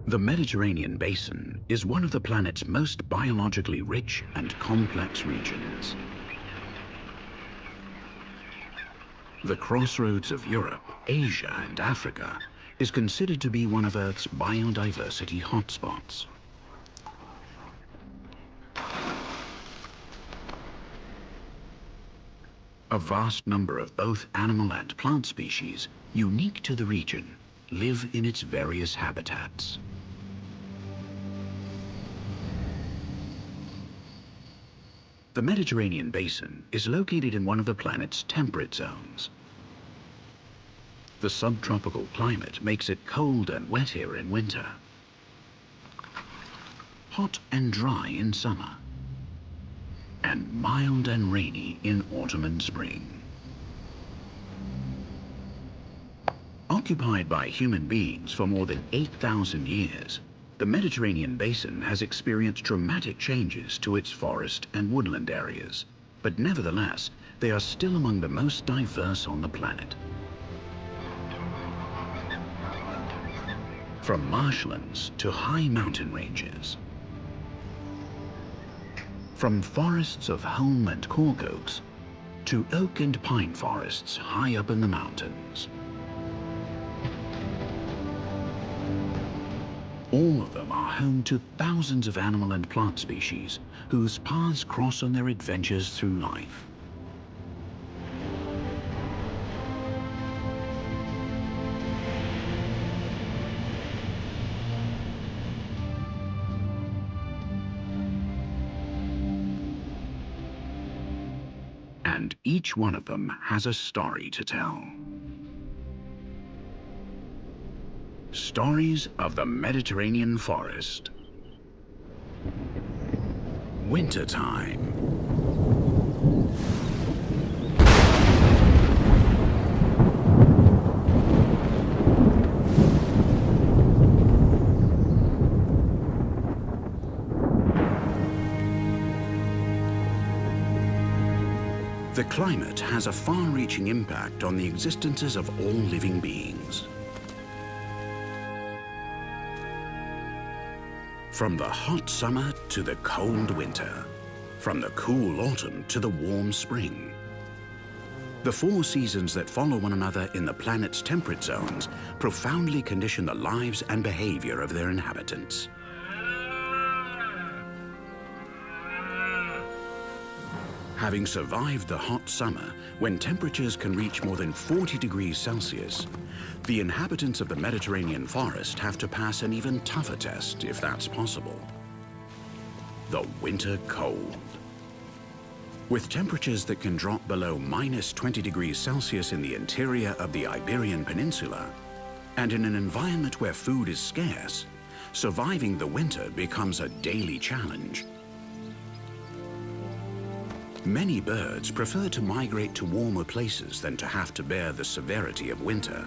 The Mediterranean Basin is one of the planet's most biologically rich and complex regions. The crossroads of Europe, Asia, and Africa is considered to be one of Earth's biodiversity hotspots. A vast number of both animal and plant species, unique to the region, live in its various habitats. The Mediterranean Basin is located in one of the planet's temperate zones. The subtropical climate makes it cold and wet here in winter, hot and dry in summer, and mild and rainy in autumn and spring. Occupied by human beings for more than 8,000 years, the Mediterranean Basin has experienced dramatic changes to its forest and woodland areas, but nevertheless, they are still among the most diverse on the planet. From marshlands to high mountain ranges, from forests of holm and cork oaks to oak and pine forests high up in the mountains. All of them are home to thousands of animal and plant species whose paths cross on their adventures through life. And each one of them has a story to tell. Stories of the Mediterranean forest. Wintertime. The climate has a far-reaching impact on the existences of all living beings. From the hot summer to the cold winter, from the cool autumn to the warm spring. The four seasons that follow one another in the planet's temperate zones profoundly condition the lives and behavior of their inhabitants. Having survived the hot summer, when temperatures can reach more than 40 degrees Celsius, the inhabitants of the Mediterranean forest have to pass an even tougher test, if that's possible: the winter cold. With temperatures that can drop below -20 degrees Celsius in the interior of the Iberian Peninsula, and in an environment where food is scarce, surviving the winter becomes a daily challenge. Many birds prefer to migrate to warmer places than to have to bear the severity of winter,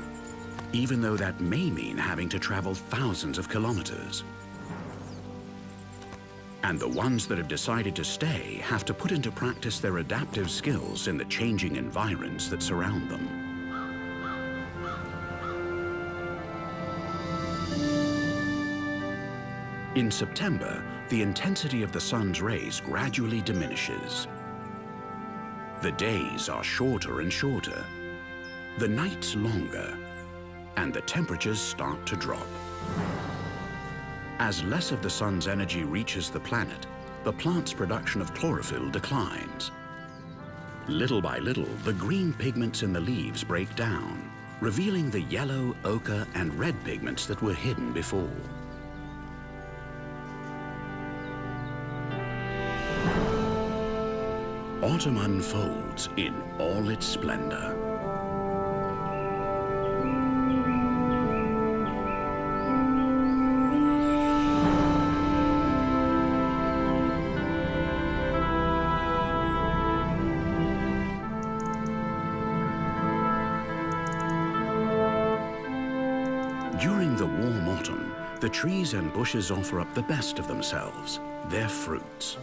even though that may mean having to travel thousands of kilometers. And the ones that have decided to stay have to put into practice their adaptive skills in the changing environs that surround them. In September, the intensity of the sun's rays gradually diminishes. The days are shorter and shorter, the nights longer, and the temperatures start to drop. As less of the sun's energy reaches the planet, the plant's production of chlorophyll declines. Little by little, the green pigments in the leaves break down, revealing the yellow, ochre, and red pigments that were hidden before. Autumn unfolds in all its splendor. During the warm autumn, the trees and bushes offer up the best of themselves, their fruits.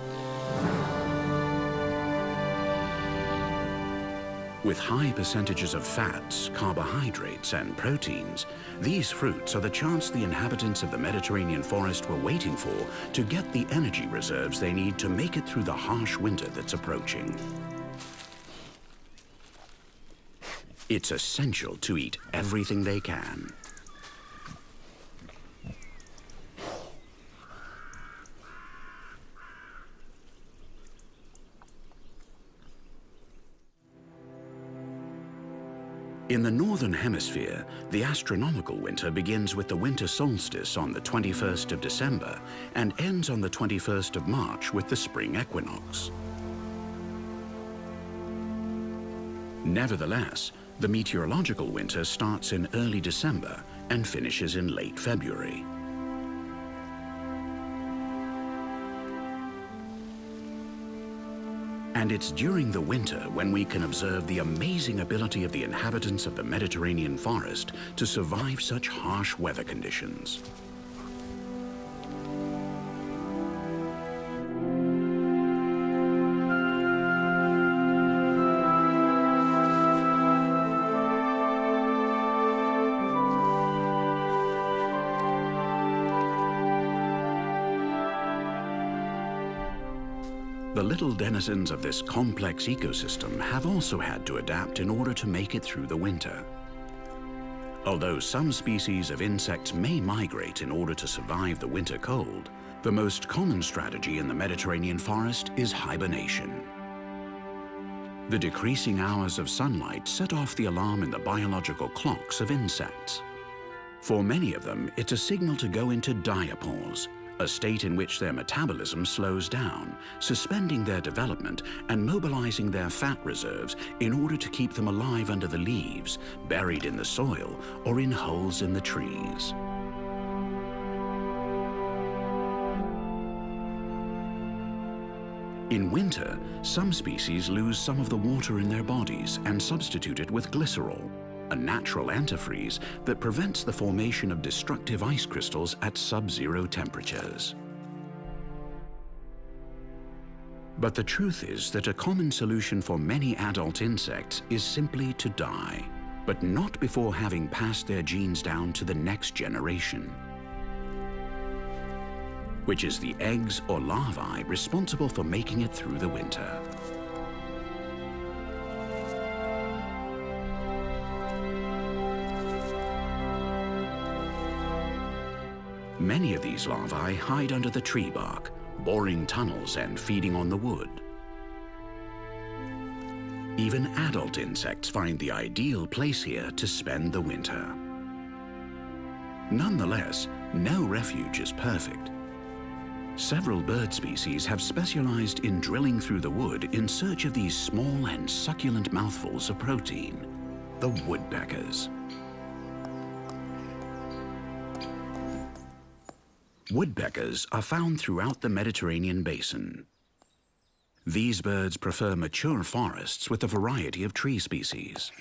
With high percentages of fats, carbohydrates, and proteins, these fruits are the chance the inhabitants of the Mediterranean forest were waiting for to get the energy reserves they need to make it through the harsh winter that's approaching. It's essential to eat everything they can. In the Northern Hemisphere, the astronomical winter begins with the winter solstice on the 21st of December and ends on the 21st of March with the spring equinox. Nevertheless, the meteorological winter starts in early December and finishes in late February. And it's during the winter when we can observe the amazing ability of the inhabitants of the Mediterranean forest to survive such harsh weather conditions. The little denizens of this complex ecosystem have also had to adapt in order to make it through the winter. Although some species of insects may migrate in order to survive the winter cold, the most common strategy in the Mediterranean forest is hibernation. The decreasing hours of sunlight set off the alarm in the biological clocks of insects. For many of them, it's a signal to go into diapause, a state in which their metabolism slows down, suspending their development and mobilizing their fat reserves in order to keep them alive under the leaves, buried in the soil, or in holes in the trees. In winter, some species lose some of the water in their bodies and substitute it with glycerol, a natural antifreeze that prevents the formation of destructive ice crystals at sub-zero temperatures. But the truth is that a common solution for many adult insects is simply to die, but not before having passed their genes down to the next generation, which is the eggs or larvae responsible for making it through the winter. Many of these larvae hide under the tree bark, boring tunnels and feeding on the wood. Even adult insects find the ideal place here to spend the winter. Nonetheless, no refuge is perfect. Several bird species have specialized in drilling through the wood in search of these small and succulent mouthfuls of protein, the woodpeckers. Woodpeckers are found throughout the Mediterranean basin. These birds prefer mature forests with a variety of tree species.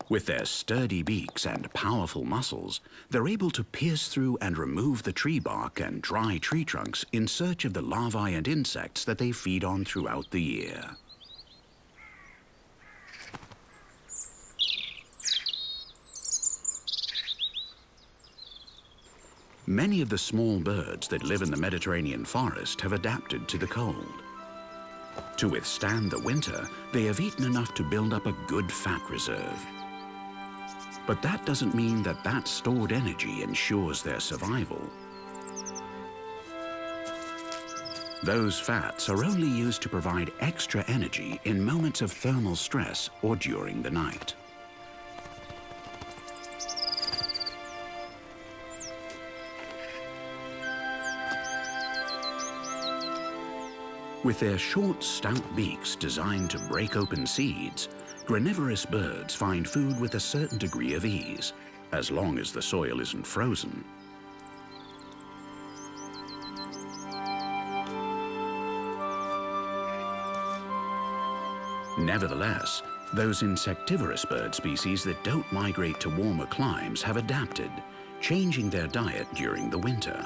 With their sturdy beaks and powerful muscles, they're able to pierce through and remove the tree bark and dry tree trunks in search of the larvae and insects that they feed on throughout the year. Many of the small birds that live in the Mediterranean forest have adapted to the cold. To withstand the winter, they have eaten enough to build up a good fat reserve. But that doesn't mean that that stored energy ensures their survival. Those fats are only used to provide extra energy in moments of thermal stress or during the night. With their short, stout beaks designed to break open seeds, granivorous birds find food with a certain degree of ease, as long as the soil isn't frozen. Nevertheless, those insectivorous bird species that don't migrate to warmer climes have adapted, changing their diet during the winter.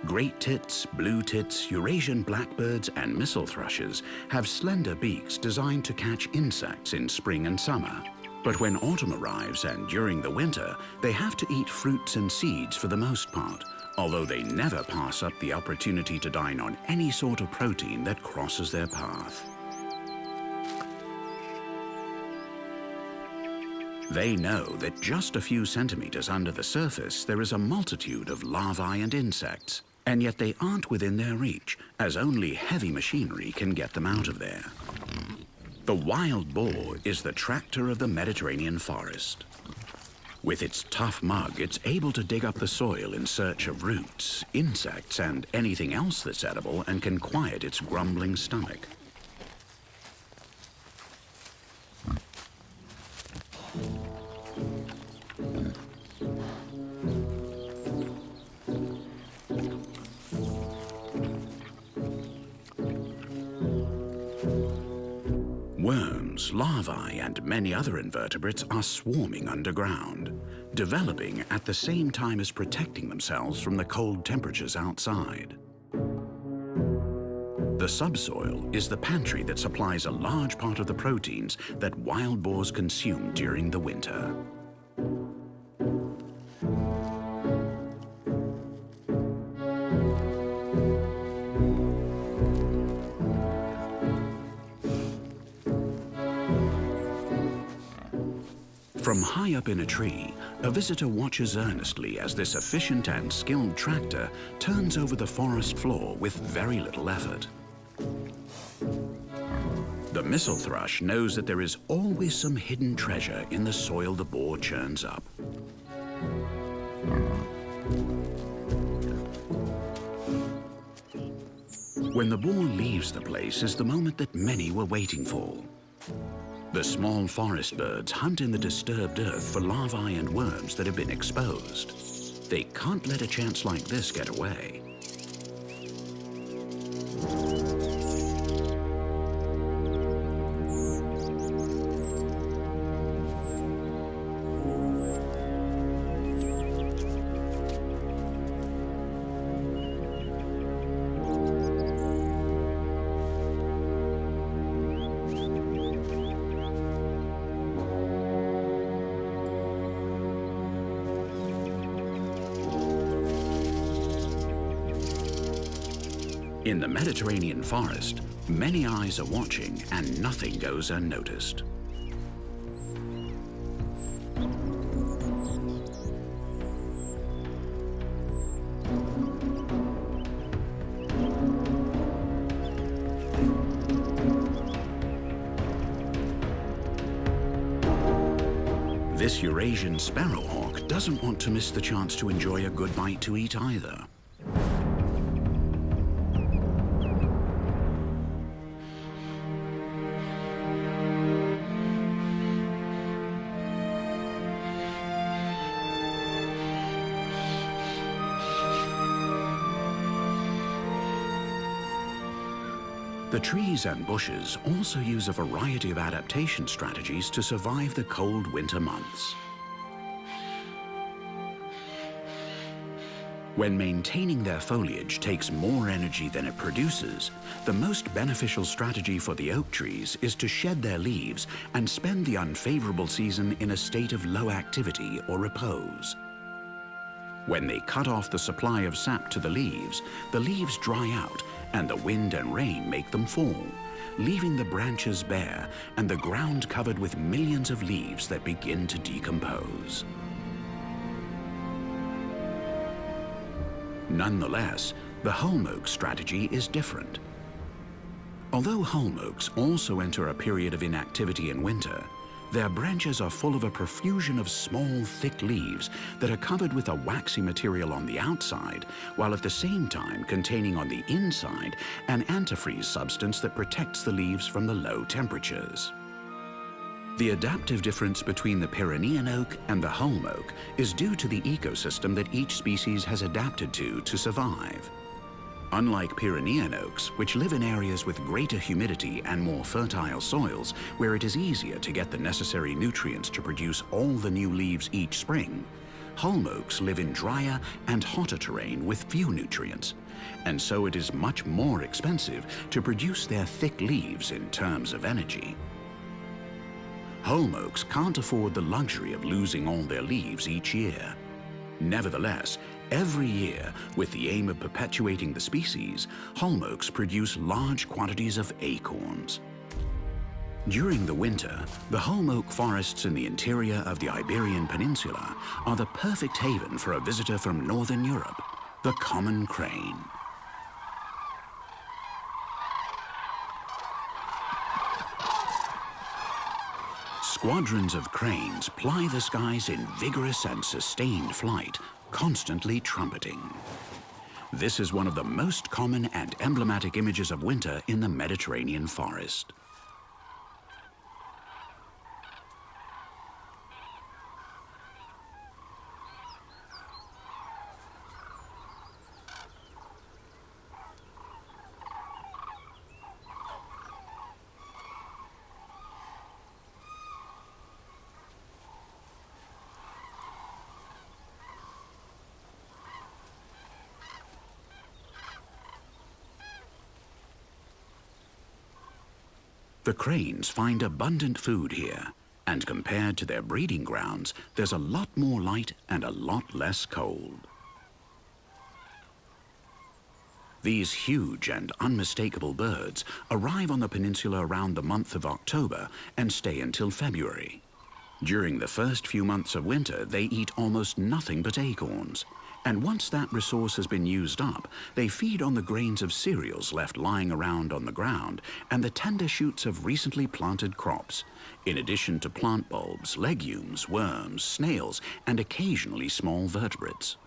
Great tits, blue tits, Eurasian blackbirds, and missel thrushes have slender beaks designed to catch insects in spring and summer. But when autumn arrives and during the winter, they have to eat fruits and seeds for the most part, although they never pass up the opportunity to dine on any sort of protein that crosses their path. They know that just a few centimeters under the surface, there is a multitude of larvae and insects, and yet they aren't within their reach, as only heavy machinery can get them out of there. The wild boar is the tractor of the Mediterranean forest. With its tough mug, it's able to dig up the soil in search of roots, insects, and anything else that's edible and can quiet its grumbling stomach. Worms, larvae, and many other invertebrates are swarming underground, developing at the same time as protecting themselves from the cold temperatures outside. The subsoil is the pantry that supplies a large part of the proteins that wild boars consume during the winter. From high up in a tree, a visitor watches earnestly as this efficient and skilled tractor turns over the forest floor with very little effort. The missel thrush knows that there is always some hidden treasure in the soil the boar churns up. When the boar leaves the place is the moment that many were waiting for. The small forest birds hunt in the disturbed earth for larvae and worms that have been exposed. They can't let a chance like this get away. In the Mediterranean forest, many eyes are watching and nothing goes unnoticed. This Eurasian sparrowhawk doesn't want to miss the chance to enjoy a good bite to eat either. The trees and bushes also use a variety of adaptation strategies to survive the cold winter months. When maintaining their foliage takes more energy than it produces, the most beneficial strategy for the oak trees is to shed their leaves and spend the unfavorable season in a state of low activity or repose. When they cut off the supply of sap to the leaves dry out and the wind and rain make them fall, leaving the branches bare and the ground covered with millions of leaves that begin to decompose. Nonetheless, the holm oak strategy is different. Although holm oaks also enter a period of inactivity in winter, their branches are full of a profusion of small, thick leaves that are covered with a waxy material on the outside, while at the same time containing on the inside an antifreeze substance that protects the leaves from the low temperatures. The adaptive difference between the Pyrenean oak and the holm oak is due to the ecosystem that each species has adapted to survive. Unlike Pyrenean oaks, which live in areas with greater humidity and more fertile soils, where it is easier to get the necessary nutrients to produce all the new leaves each spring, Holm oaks live in drier and hotter terrain with few nutrients, and so it is much more expensive to produce their thick leaves in terms of energy. Holm oaks can't afford the luxury of losing all their leaves each year. Nevertheless, every year, with the aim of perpetuating the species, holm oaks produce large quantities of acorns. During the winter, the holm oak forests in the interior of the Iberian Peninsula are the perfect haven for a visitor from Northern Europe, the common crane. Squadrons of cranes ply the skies in vigorous and sustained flight, constantly trumpeting. This is one of the most common and emblematic images of winter in the Mediterranean forest. The cranes find abundant food here, and compared to their breeding grounds, there's a lot more light and a lot less cold. These huge and unmistakable birds arrive on the peninsula around the month of October and stay until February. During the first few months of winter, they eat almost nothing but acorns. And once that resource has been used up, they feed on the grains of cereals left lying around on the ground and the tender shoots of recently planted crops, in addition to plant bulbs, legumes, worms, snails, and occasionally small vertebrates.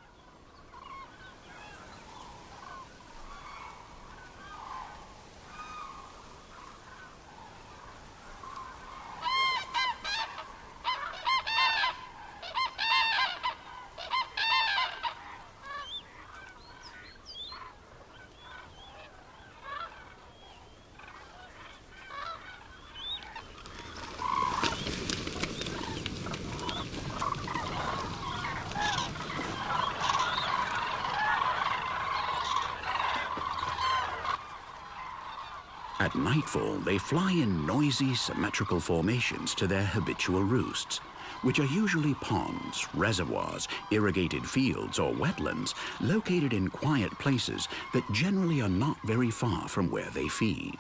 At nightfall, they fly in noisy, symmetrical formations to their habitual roosts, which are usually ponds, reservoirs, irrigated fields, or wetlands located in quiet places that generally are not very far from where they feed.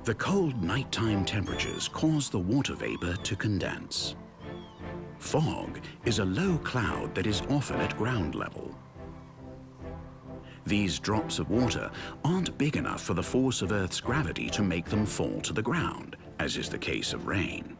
The cold nighttime temperatures cause the water vapor to condense. Fog is a low cloud that is often at ground level. These drops of water aren't big enough for the force of Earth's gravity to make them fall to the ground, as is the case of rain.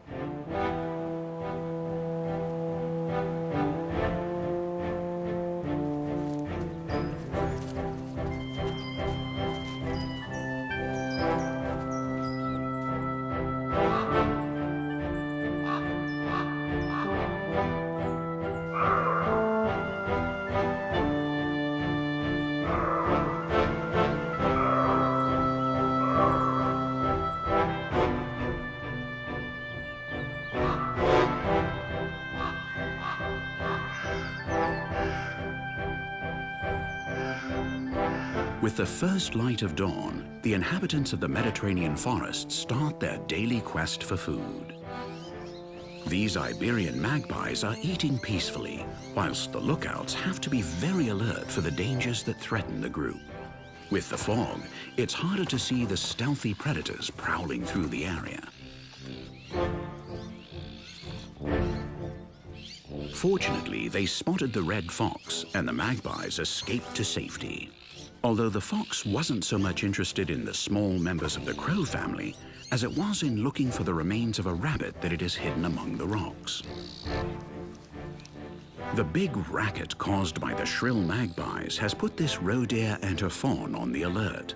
With the first light of dawn, the inhabitants of the Mediterranean forests start their daily quest for food. These Iberian magpies are eating peacefully, whilst the lookouts have to be very alert for the dangers that threaten the group. With the fog, it's harder to see the stealthy predators prowling through the area. Fortunately, they spotted the red fox, and the magpies escaped to safety. Although the fox wasn't so much interested in the small members of the crow family as it was in looking for the remains of a rabbit that it has hidden among the rocks. The big racket caused by the shrill magpies has put this roe deer and her fawn on the alert.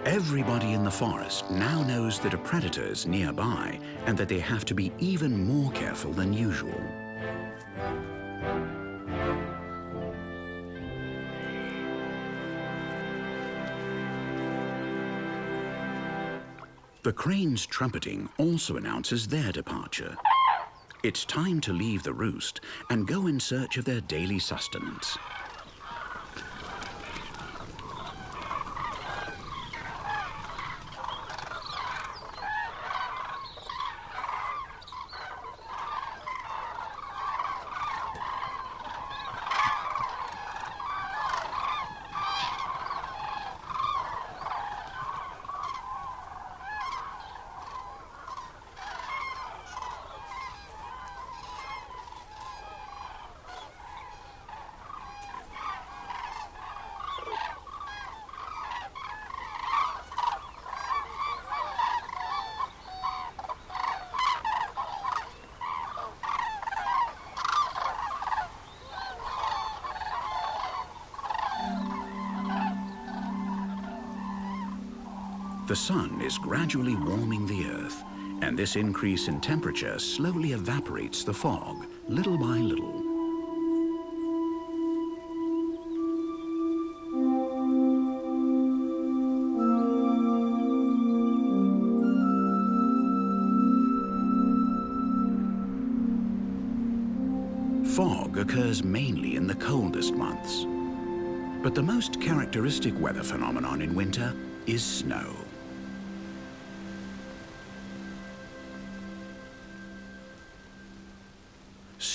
Everybody in the forest now knows that a predator is nearby and that they have to be even more careful than usual. The crane's trumpeting also announces their departure. It's time to leave the roost and go in search of their daily sustenance. The sun is gradually warming the earth, and this increase in temperature slowly evaporates the fog, little by little. Fog occurs mainly in the coldest months, but the most characteristic weather phenomenon in winter is snow.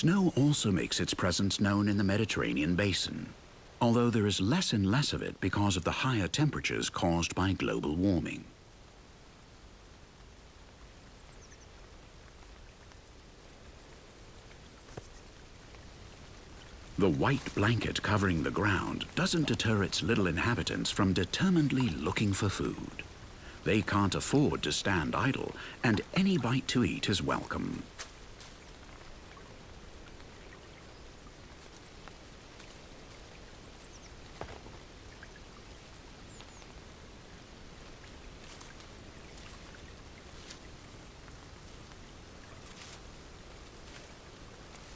Snow also makes its presence known in the Mediterranean basin, although there is less and less of it because of the higher temperatures caused by global warming. The white blanket covering the ground doesn't deter its little inhabitants from determinedly looking for food. They can't afford to stand idle, and any bite to eat is welcome.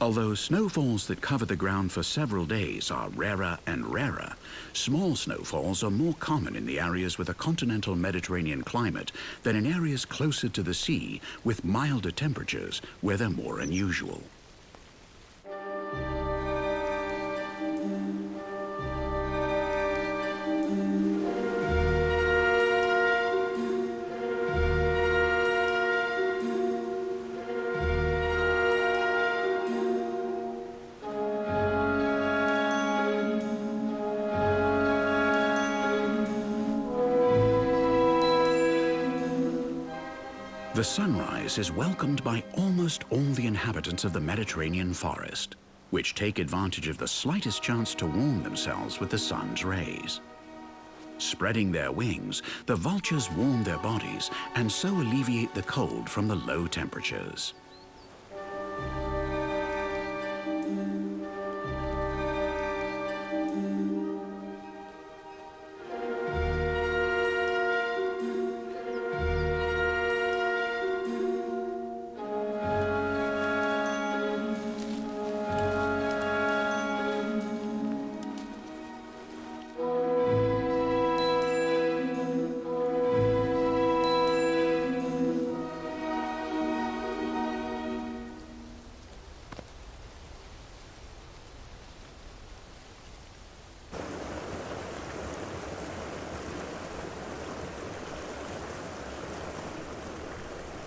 Although snowfalls that cover the ground for several days are rarer and rarer, small snowfalls are more common in the areas with a continental Mediterranean climate than in areas closer to the sea with milder temperatures where they're more unusual. The sunrise is welcomed by almost all the inhabitants of the Mediterranean forest, which take advantage of the slightest chance to warm themselves with the sun's rays. Spreading their wings, the vultures warm their bodies and so alleviate the cold from the low temperatures.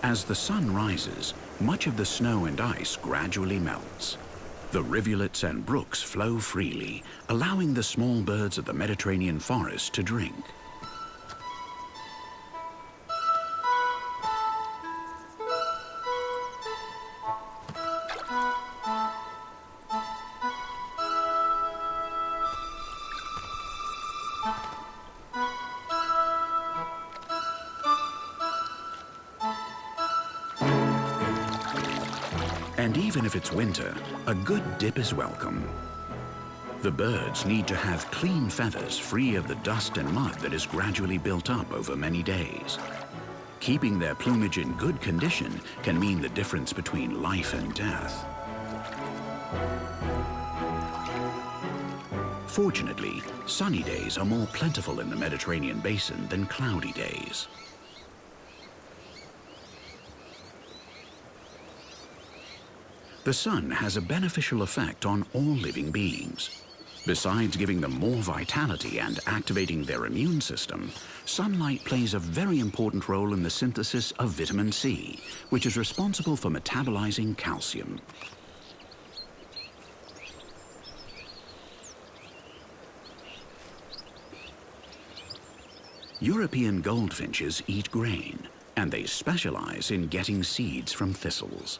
As the sun rises, much of the snow and ice gradually melts. The rivulets and brooks flow freely, allowing the small birds of the Mediterranean forest to drink. And even if it's winter, a good dip is welcome. The birds need to have clean feathers free of the dust and mud that is gradually built up over many days. Keeping their plumage in good condition can mean the difference between life and death. Fortunately, sunny days are more plentiful in the Mediterranean basin than cloudy days. The sun has a beneficial effect on all living beings. Besides giving them more vitality and activating their immune system, sunlight plays a very important role in the synthesis of vitamin C, which is responsible for metabolizing calcium. European goldfinches eat grain, and they specialize in getting seeds from thistles.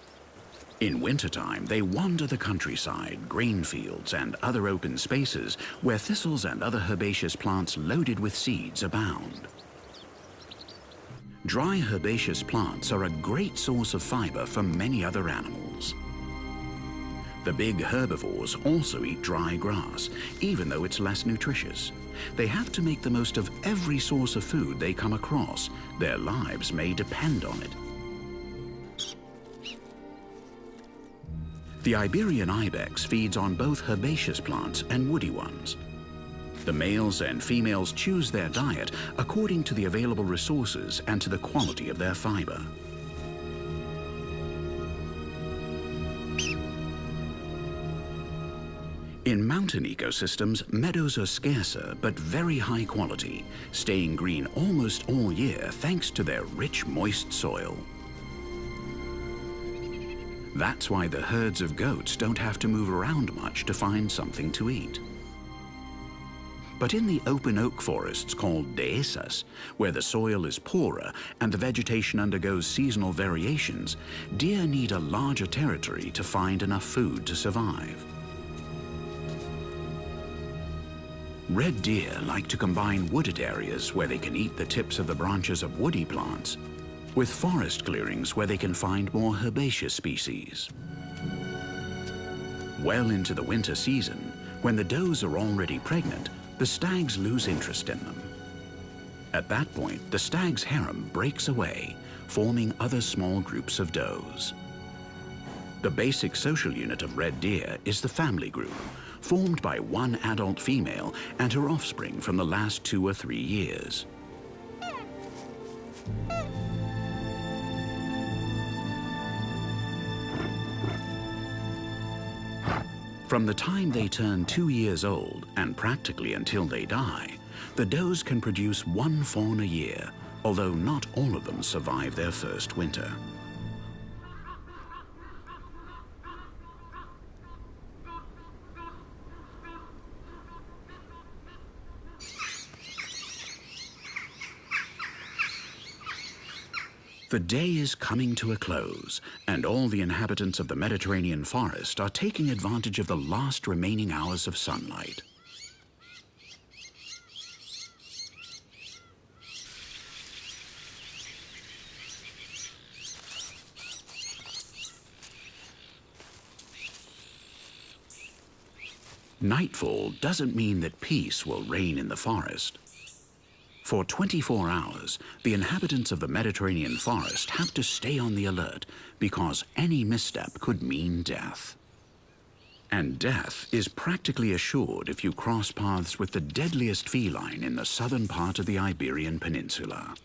In wintertime, they wander the countryside, grain fields, and other open spaces where thistles and other herbaceous plants loaded with seeds abound. Dry herbaceous plants are a great source of fiber for many other animals. The big herbivores also eat dry grass, even though it's less nutritious. They have to make the most of every source of food they come across. Their lives may depend on it. The Iberian ibex feeds on both herbaceous plants and woody ones. The males and females choose their diet according to the available resources and to the quality of their fiber. In mountain ecosystems, meadows are scarcer but very high quality, staying green almost all year thanks to their rich, moist soil. That's why the herds of goats don't have to move around much to find something to eat. But in the open oak forests called dehesas, where the soil is poorer and the vegetation undergoes seasonal variations, deer need a larger territory to find enough food to survive. Red deer like to combine wooded areas where they can eat the tips of the branches of woody plants with forest clearings where they can find more herbaceous species. Well into the winter season, when the does are already pregnant, the stags lose interest in them. At that point, the stag's harem breaks away, forming other small groups of does. The basic social unit of red deer is the family group, formed by one adult female and her offspring from the last 2 or 3 years. From the time they turn 2 years old and practically until they die, the does can produce 1 fawn a year, although not all of them survive their first winter. The day is coming to a close, and all the inhabitants of the Mediterranean forest are taking advantage of the last remaining hours of sunlight. Nightfall doesn't mean that peace will reign in the forest. For 24 hours, the inhabitants of the Mediterranean forest have to stay on the alert because any misstep could mean death. And death is practically assured if you cross paths with the deadliest feline in the southern part of the Iberian Peninsula.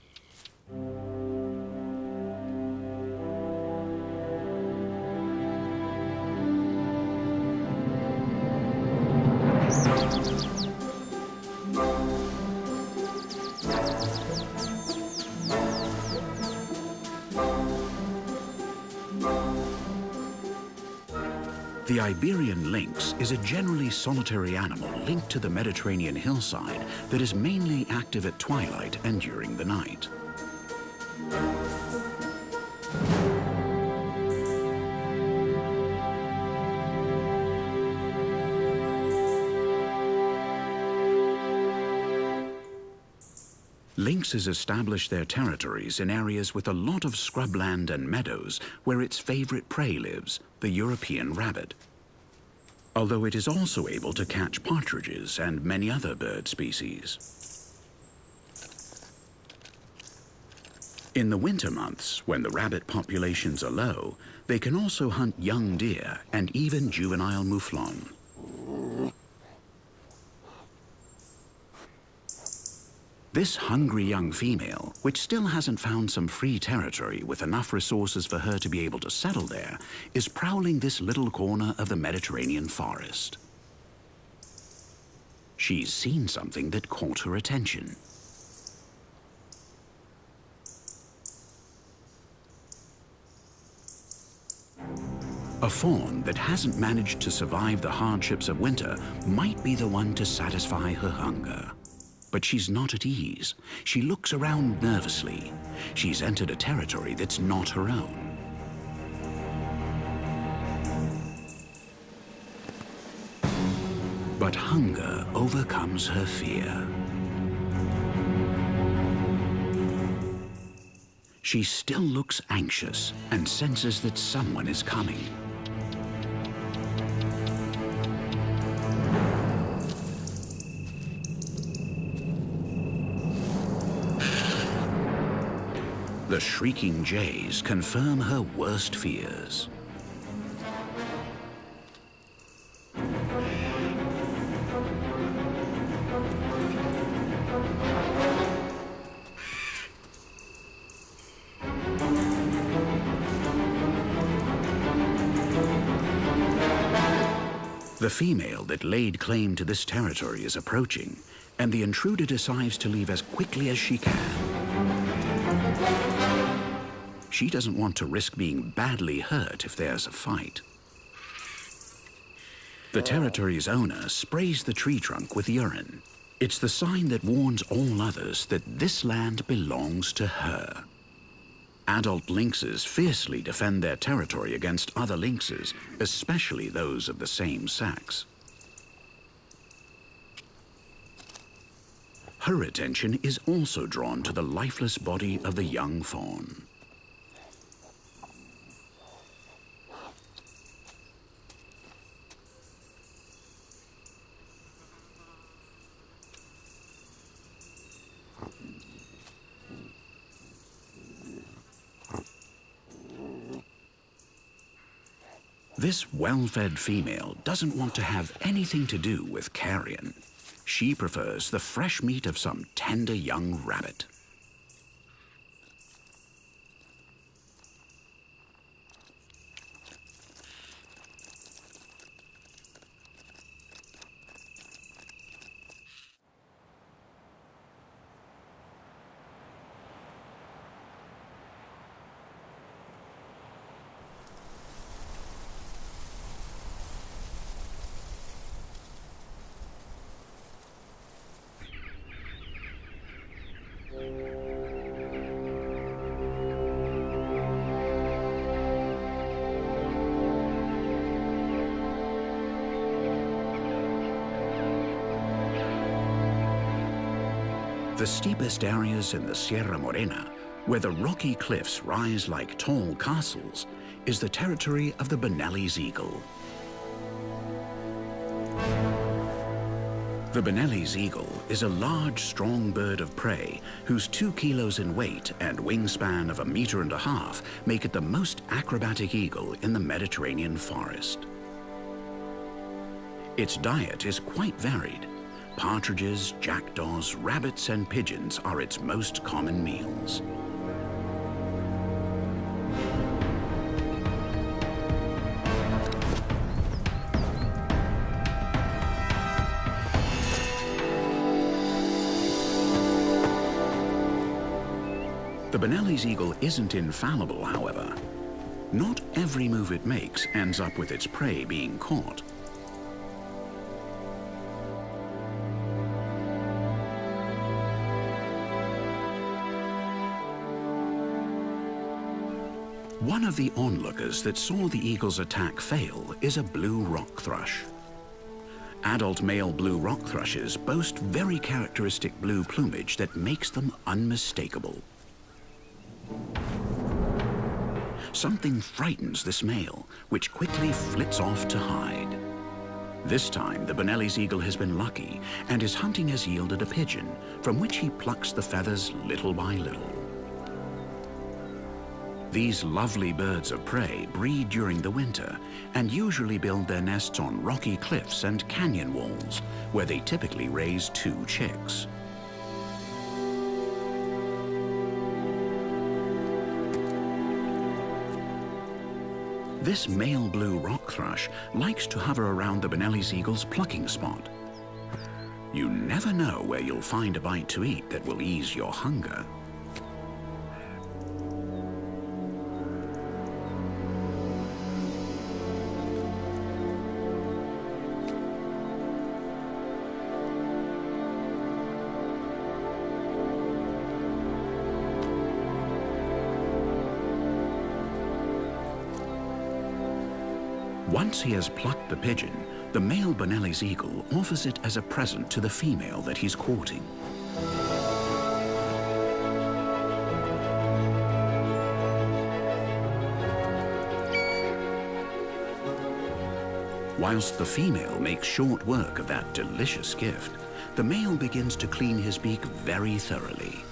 The Iberian lynx is a generally solitary animal linked to the Mediterranean hillside that is mainly active at twilight and during the night. Lynxes establish their territories in areas with a lot of scrubland and meadows where its favorite prey lives, the European rabbit. although it is also able to catch partridges and many other bird species. In the winter months, when the rabbit populations are low, they can also hunt young deer and even juvenile mouflon. This hungry young female, which still hasn't found some free territory with enough resources for her to be able to settle there, is prowling this little corner of the Mediterranean forest. She's seen something that caught her attention. A fawn that hasn't managed to survive the hardships of winter might be the one to satisfy her hunger. But she's not at ease. She looks around nervously. She's entered a territory that's not her own. But hunger overcomes her fear. She still looks anxious and senses that someone is coming. The shrieking jays confirm her worst fears. The female that laid claim to this territory is approaching, and the intruder decides to leave as quickly as she can. She doesn't want to risk being badly hurt if there's a fight. The territory's owner sprays the tree trunk with urine. It's the sign that warns all others that this land belongs to her. Adult lynxes fiercely defend their territory against other lynxes, especially those of the same sex. Her attention is also drawn to the lifeless body of the young fawn. This well-fed female doesn't want to have anything to do with carrion. She prefers the fresh meat of some tender young rabbit. The steepest areas in the Sierra Morena, where the rocky cliffs rise like tall castles, is the territory of the Bonelli's eagle. The Bonelli's eagle is a large, strong bird of prey whose 2 kilos in weight and wingspan of 1.5 meters make it the most acrobatic eagle in the Mediterranean forest. Its diet is quite varied. Partridges, jackdaws, rabbits, and pigeons are its most common meals. The Bonelli's eagle isn't infallible, however. Not every move it makes ends up with its prey being caught. One of the onlookers that saw the eagle's attack fail is a blue rock thrush. Adult male blue rock thrushes boast very characteristic blue plumage that makes them unmistakable. Something frightens this male, which quickly flits off to hide. This time, the Bonelli's eagle has been lucky, and his hunting has yielded a pigeon, from which he plucks the feathers little by little. These lovely birds of prey breed during the winter and usually build their nests on rocky cliffs and canyon walls, where they typically raise 2 chicks. This male blue rock thrush likes to hover around the Bonelli's eagle's plucking spot. You never know where you'll find a bite to eat that will ease your hunger. Once he has plucked the pigeon, the male Bonelli's eagle offers it as a present to the female that he's courting. Whilst the female makes short work of that delicious gift, the male begins to clean his beak very thoroughly.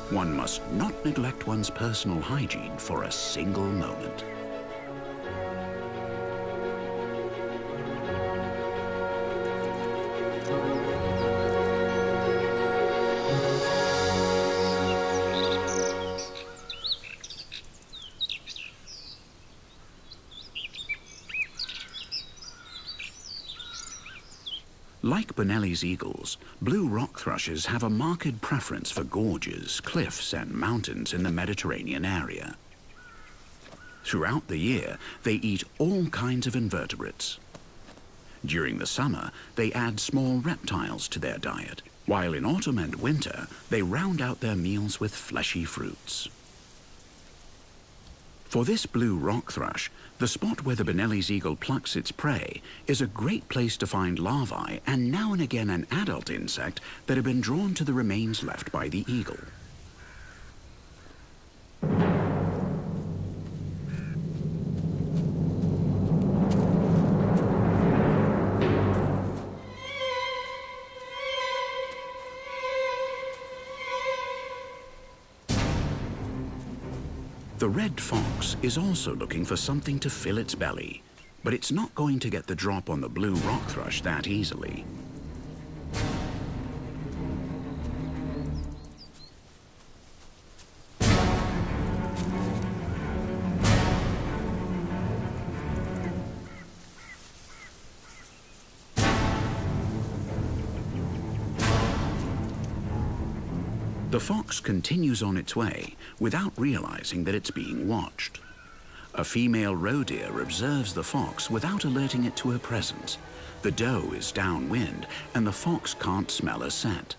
One must not neglect one's personal hygiene for a single moment. Like Bonelli's eagles, blue rock thrushes have a marked preference for gorges, cliffs, and mountains in the Mediterranean area. Throughout the year, they eat all kinds of invertebrates. During the summer, they add small reptiles to their diet, while in autumn and winter, they round out their meals with fleshy fruits. For this blue rock thrush, the spot where the Bonelli's eagle plucks its prey is a great place to find larvae and now and again an adult insect that have been drawn to the remains left by the eagle. The red fox is also looking for something to fill its belly, but it's not going to get the drop on the blue rock thrush that easily. The fox continues on its way without realizing that it's being watched. A female roe deer observes the fox without alerting it to her presence. The doe is downwind and the fox can't smell a scent.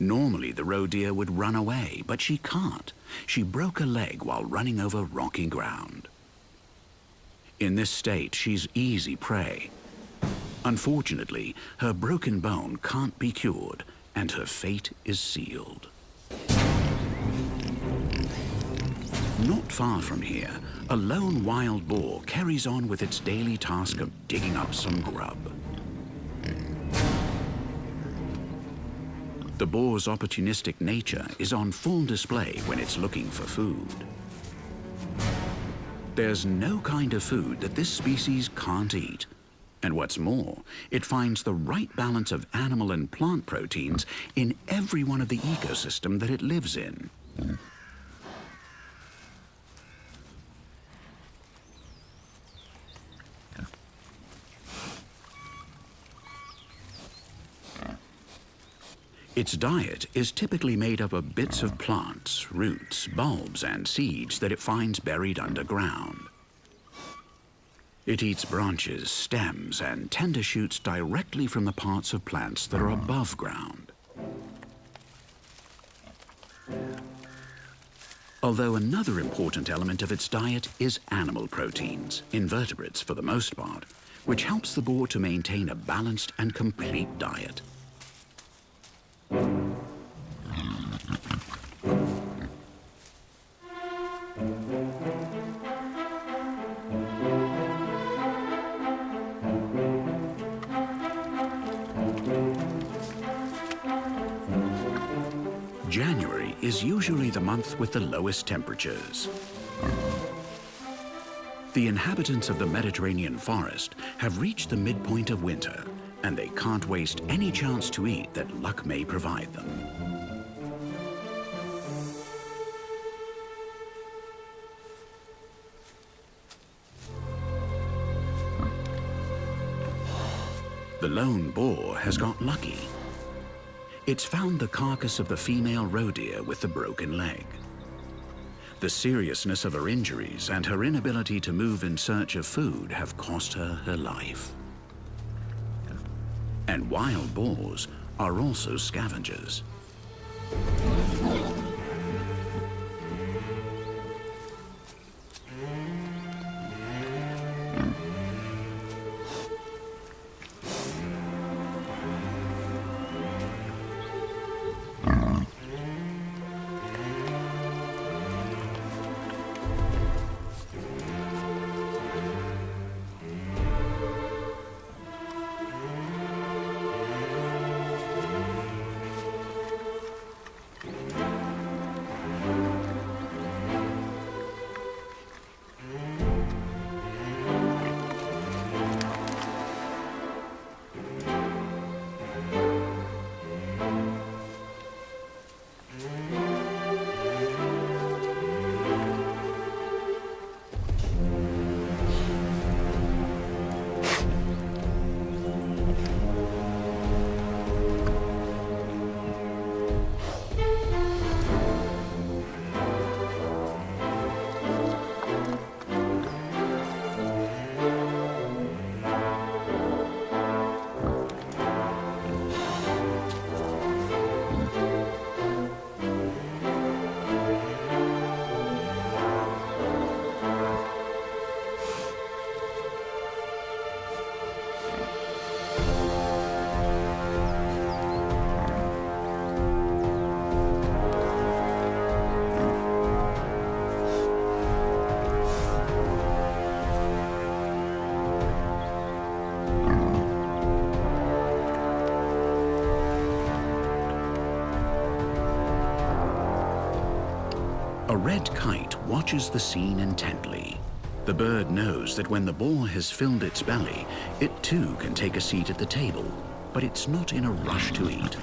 Normally the roe deer would run away, but she can't. She broke a leg while running over rocky ground. In this state, she's easy prey. Unfortunately, her broken bone can't be cured and her fate is sealed. Not far from here, a lone wild boar carries on with its daily task of digging up some grub. The boar's opportunistic nature is on full display when it's looking for food. There's no kind of food that this species can't eat. And what's more, it finds the right balance of animal and plant proteins in every one of the ecosystem that it lives in. Its diet is typically made up of bits of plants, roots, bulbs, and seeds that it finds buried underground. It eats branches, stems, and tender shoots directly from the parts of plants that are above ground. Although another important element of its diet is animal proteins, invertebrates for the most part, which helps the boar to maintain a balanced and complete diet. is usually the month with the lowest temperatures. The inhabitants of the Mediterranean forest have reached the midpoint of winter, and they can't waste any chance to eat that luck may provide them. The lone boar has got lucky. It's found the carcass of the female roe deer with the broken leg. The seriousness of her injuries and her inability to move in search of food have cost her her life. And wild boars are also scavengers. A red kite watches the scene intently. The bird knows that when the boar has filled its belly, it too can take a seat at the table, but it's not in a rush to eat.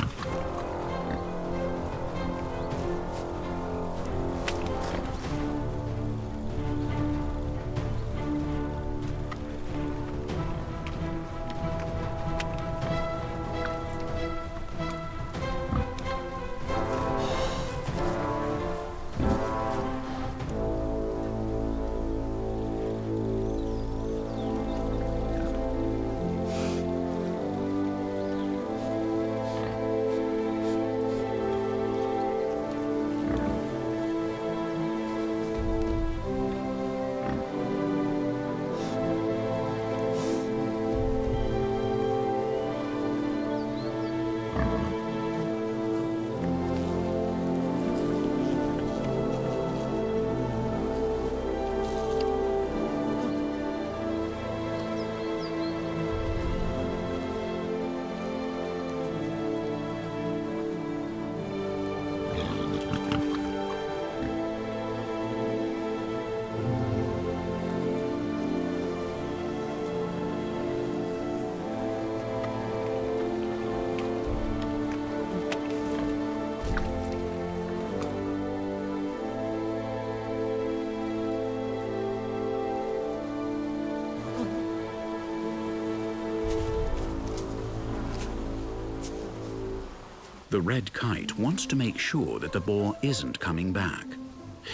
The red kite wants to make sure that the boar isn't coming back.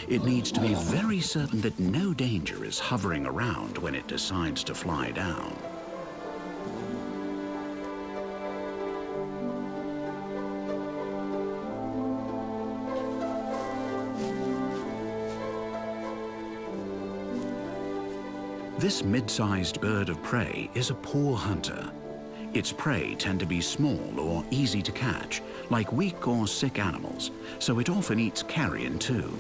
It needs to be very certain that no danger is hovering around when it decides to fly down. This mid-sized bird of prey is a poor hunter. Its prey tend to be small or easy to catch, like weak or sick animals, so it often eats carrion too.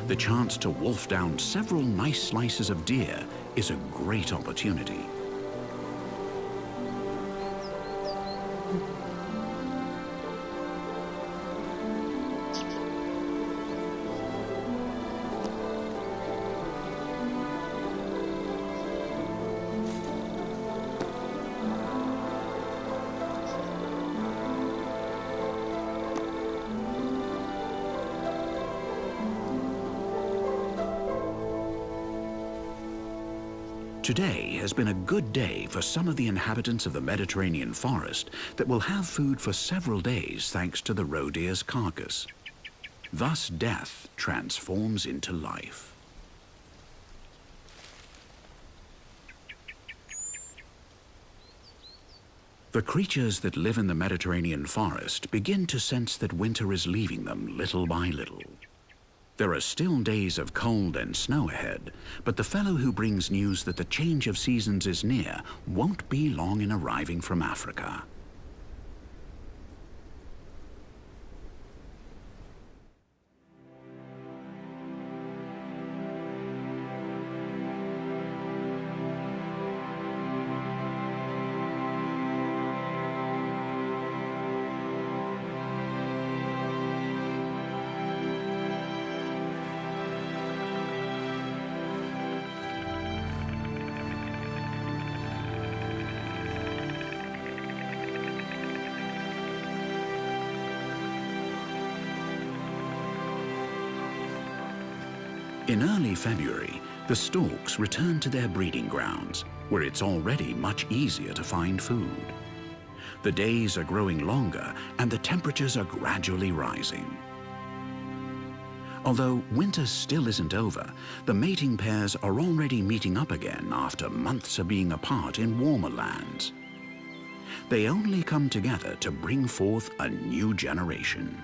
The chance to wolf down several nice slices of deer is a great opportunity. Today has been a good day for some of the inhabitants of the Mediterranean forest that will have food for several days thanks to the roe deer's carcass. Thus death transforms into life. The creatures that live in the Mediterranean forest begin to sense that winter is leaving them little by little. There are still days of cold and snow ahead, but the fellow who brings news that the change of seasons is near won't be long in arriving from Africa. In early February, the storks return to their breeding grounds, where it's already much easier to find food. The days are growing longer and the temperatures are gradually rising. Although winter still isn't over, the mating pairs are already meeting up again after months of being apart in warmer lands. They only come together to bring forth a new generation.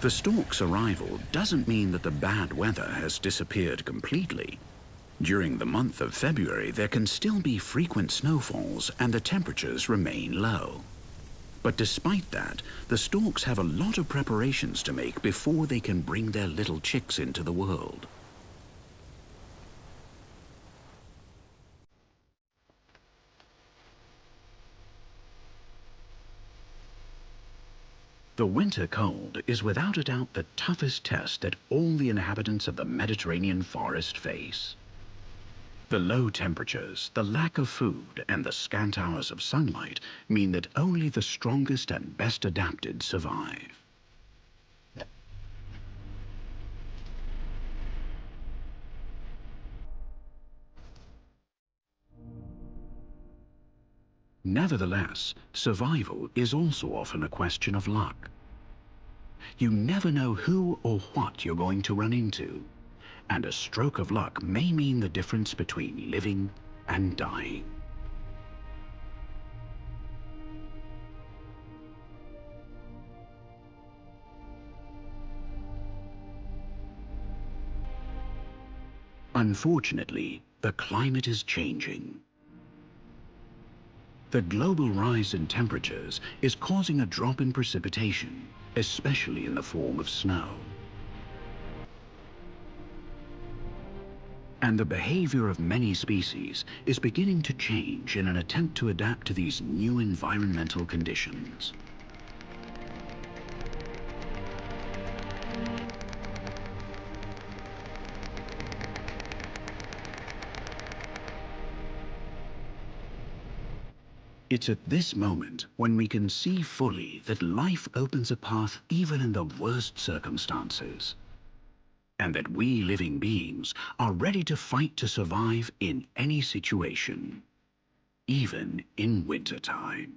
The stork's arrival doesn't mean that the bad weather has disappeared completely. During the month of February, there can still be frequent snowfalls and the temperatures remain low. But despite that, the storks have a lot of preparations to make before they can bring their little chicks into the world. The winter cold is without a doubt the toughest test that all the inhabitants of the Mediterranean forest face. The low temperatures, the lack of food, and the scant hours of sunlight mean that only the strongest and best adapted survive. Nevertheless, survival is also often a question of luck. You never know who or what you're going to run into, and a stroke of luck may mean the difference between living and dying. Unfortunately, the climate is changing. The global rise in temperatures is causing a drop in precipitation, especially in the form of snow. And the behavior of many species is beginning to change in an attempt to adapt to these new environmental conditions. It's at this moment when we can see fully that life opens a path even in the worst circumstances, and that we living beings are ready to fight to survive in any situation, even in wintertime.